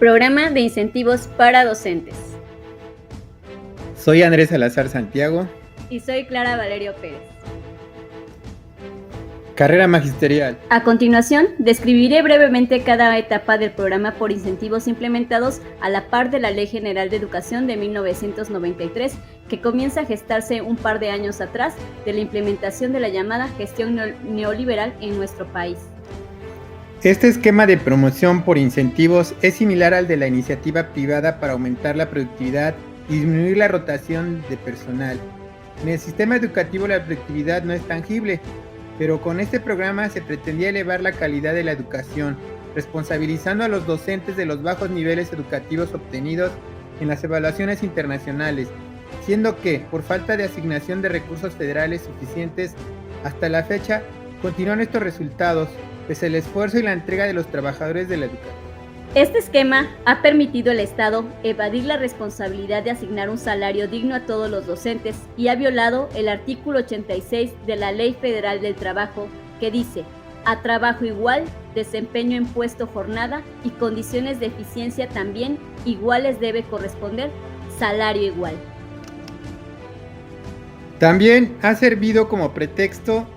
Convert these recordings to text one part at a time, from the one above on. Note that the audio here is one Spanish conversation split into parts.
Programa de incentivos para docentes. Soy Andrés Salazar Santiago. Y soy Clara Valerio Pérez. Carrera magisterial. A continuación, describiré brevemente cada etapa del programa por incentivos implementados a la par de la Ley General de Educación de 1993, que comienza a gestarse un par de años atrás de la implementación de la llamada gestión neoliberal en nuestro país. Este esquema de promoción por incentivos es similar al de la iniciativa privada para aumentar la productividad y disminuir la rotación de personal. En el sistema educativo la productividad no es tangible, pero con este programa se pretendía elevar la calidad de la educación, responsabilizando a los docentes de los bajos niveles educativos obtenidos en las evaluaciones internacionales, siendo que, por falta de asignación de recursos federales suficientes, hasta la fecha, continúan estos resultados, pese al esfuerzo y la entrega de los trabajadores de la educación. Este esquema ha permitido al Estado evadir la responsabilidad de asignar un salario digno a todos los docentes y ha violado el artículo 86 de la Ley Federal del Trabajo, que dice: a trabajo igual, desempeño en puesto, jornada y condiciones de eficiencia también iguales debe corresponder salario igual. También ha servido como pretexto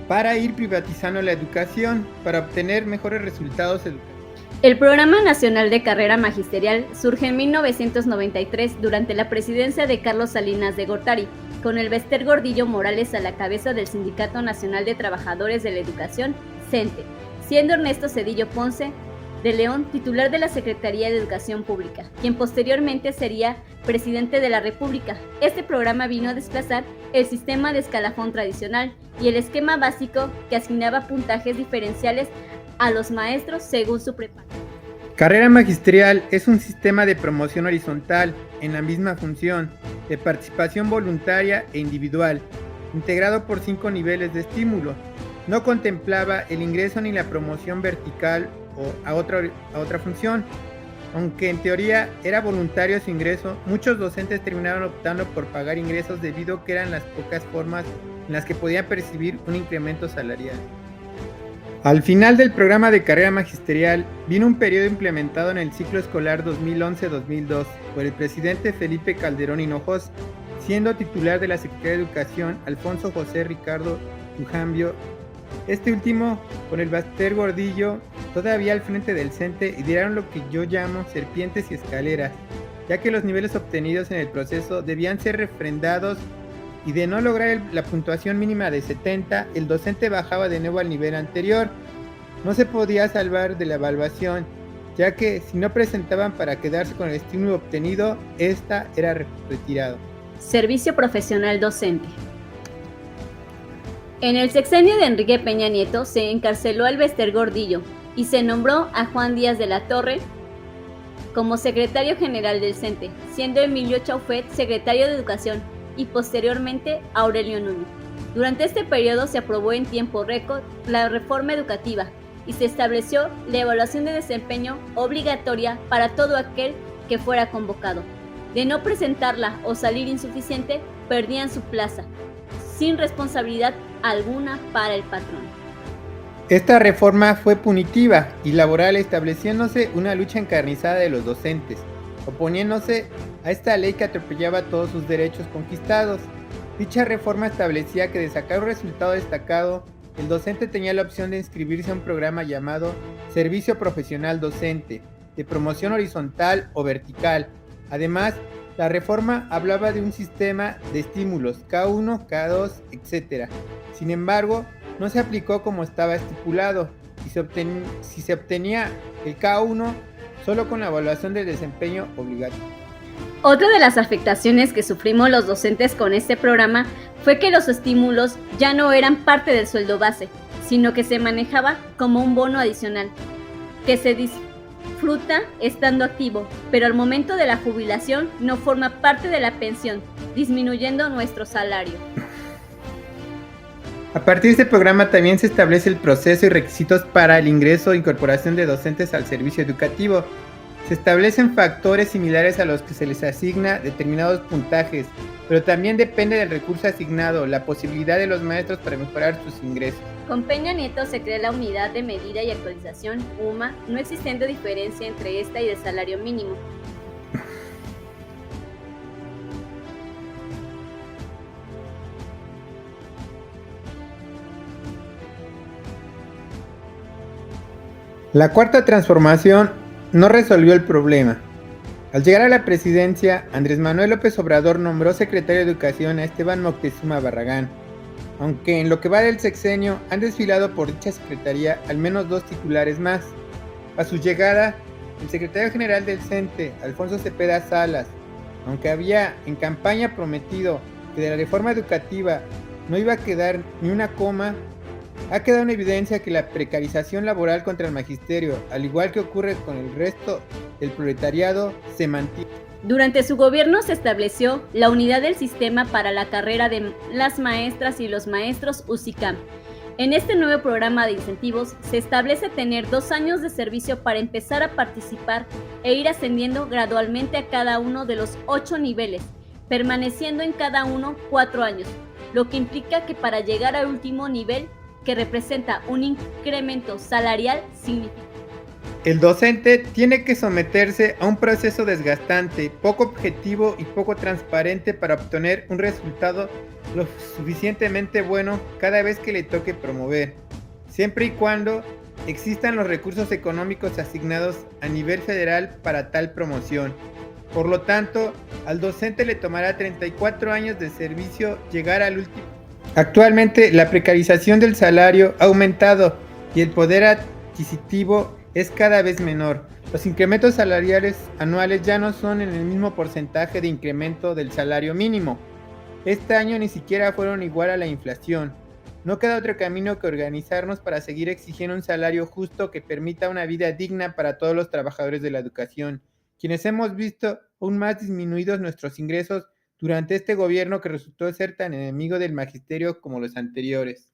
para ir privatizando la educación, para obtener mejores resultados educativos. El Programa Nacional de Carrera Magisterial surge en 1993 durante la presidencia de Carlos Salinas de Gortari, con el Bester Gordillo Morales a la cabeza del Sindicato Nacional de Trabajadores de la Educación, CENTE, siendo Ernesto Zedillo Ponce de León titular de la Secretaría de Educación Pública, quien posteriormente sería presidente de la República. Este programa vino a desplazar el sistema de escalafón tradicional y el esquema básico que asignaba puntajes diferenciales a los maestros según su preparación. Carrera magisterial es un sistema de promoción horizontal en la misma función, de participación voluntaria e individual, integrado por 5 niveles de estímulo. No contemplaba el ingreso ni la promoción vertical o a otra función. Aunque en teoría era voluntario su ingreso, muchos docentes terminaron optando por pagar ingresos debido a que eran las pocas formas en las que podían percibir un incremento salarial. Al final del programa de carrera magisterial vino un periodo implementado en el ciclo escolar 2011-2002 por el presidente Felipe Calderón Hinojosa, siendo titular de la Secretaría de Educación Alfonso José Ricardo Ujambio. Este último, con el Bester Gordillo todavía al frente del CENTE, idearon lo que yo llamo serpientes y escaleras, ya que los niveles obtenidos en el proceso debían ser refrendados y de no lograr la puntuación mínima de 70, el docente bajaba de nuevo al nivel anterior. No se podía salvar de la evaluación, ya que si no presentaban para quedarse con el estímulo obtenido, esta era retirado. Servicio profesional docente. En el sexenio de Enrique Peña Nieto se encarceló al Bester Gordillo y se nombró a Juan Díaz de la Torre como secretario general del CENTE, siendo Emilio Chaufet secretario de Educación y posteriormente Aurelio Núñez. Durante este periodo se aprobó en tiempo récord la reforma educativa y se estableció la evaluación de desempeño obligatoria para todo aquel que fuera convocado. De no presentarla o salir insuficiente, perdían su plaza, sin responsabilidad alguna para el patrón. Esta reforma fue punitiva y laboral, estableciéndose una lucha encarnizada de los docentes, oponiéndose a esta ley que atropellaba todos sus derechos conquistados. Dicha reforma establecía que de sacar un resultado destacado, el docente tenía la opción de inscribirse a un programa llamado Servicio Profesional Docente, de promoción horizontal o vertical. Además, la reforma hablaba de un sistema de estímulos, K1, K2, etc. Sin embargo, no se aplicó como estaba estipulado, y si se obtenía el K1 solo con la evaluación del desempeño obligatorio. Otra de las afectaciones que sufrimos los docentes con este programa fue que los estímulos ya no eran parte del sueldo base, sino que se manejaba como un bono adicional, que se disfruta estando activo, pero al momento de la jubilación no forma parte de la pensión, disminuyendo nuestro salario. A partir de este programa también se establece el proceso y requisitos para el ingreso e incorporación de docentes al servicio educativo. Se establecen factores similares a los que se les asigna determinados puntajes, pero también depende del recurso asignado, la posibilidad de los maestros para mejorar sus ingresos. Con Peña Nieto se crea la Unidad de Medida y Actualización, UMA, no existiendo diferencia entre esta y el salario mínimo. La cuarta transformación no resolvió el problema. Al llegar a la presidencia, Andrés Manuel López Obrador nombró secretario de Educación a Esteban Moctezuma Barragán, aunque en lo que va del sexenio han desfilado por dicha secretaría al menos 2 titulares más. A su llegada, el secretario general del CENTE, Alfonso Cepeda Salas, aunque había en campaña prometido que de la reforma educativa no iba a quedar ni una coma, ha quedado en evidencia que la precarización laboral contra el magisterio, al igual que ocurre con el resto del proletariado, se mantiene. Durante su gobierno se estableció la unidad del sistema para la carrera de las maestras y los maestros UCICAM. En este nuevo programa de incentivos se establece tener 2 años de servicio para empezar a participar e ir ascendiendo gradualmente a cada uno de los 8 niveles, permaneciendo en cada uno 4 años, lo que implica que para llegar al último nivel, que representa un incremento salarial significativo. El docente tiene que someterse a un proceso desgastante, poco objetivo y poco transparente para obtener un resultado lo suficientemente bueno cada vez que le toque promover, siempre y cuando existan los recursos económicos asignados a nivel federal para tal promoción. Por lo tanto, al docente le tomará 34 años de servicio llegar al último. Actualmente, la precarización del salario ha aumentado y el poder adquisitivo es cada vez menor. Los incrementos salariales anuales ya no son en el mismo porcentaje de incremento del salario mínimo. Este año ni siquiera fueron igual a la inflación. No queda otro camino que organizarnos para seguir exigiendo un salario justo que permita una vida digna para todos los trabajadores de la educación, quienes hemos visto aún más disminuidos nuestros ingresos durante este gobierno que resultó ser tan enemigo del magisterio como los anteriores.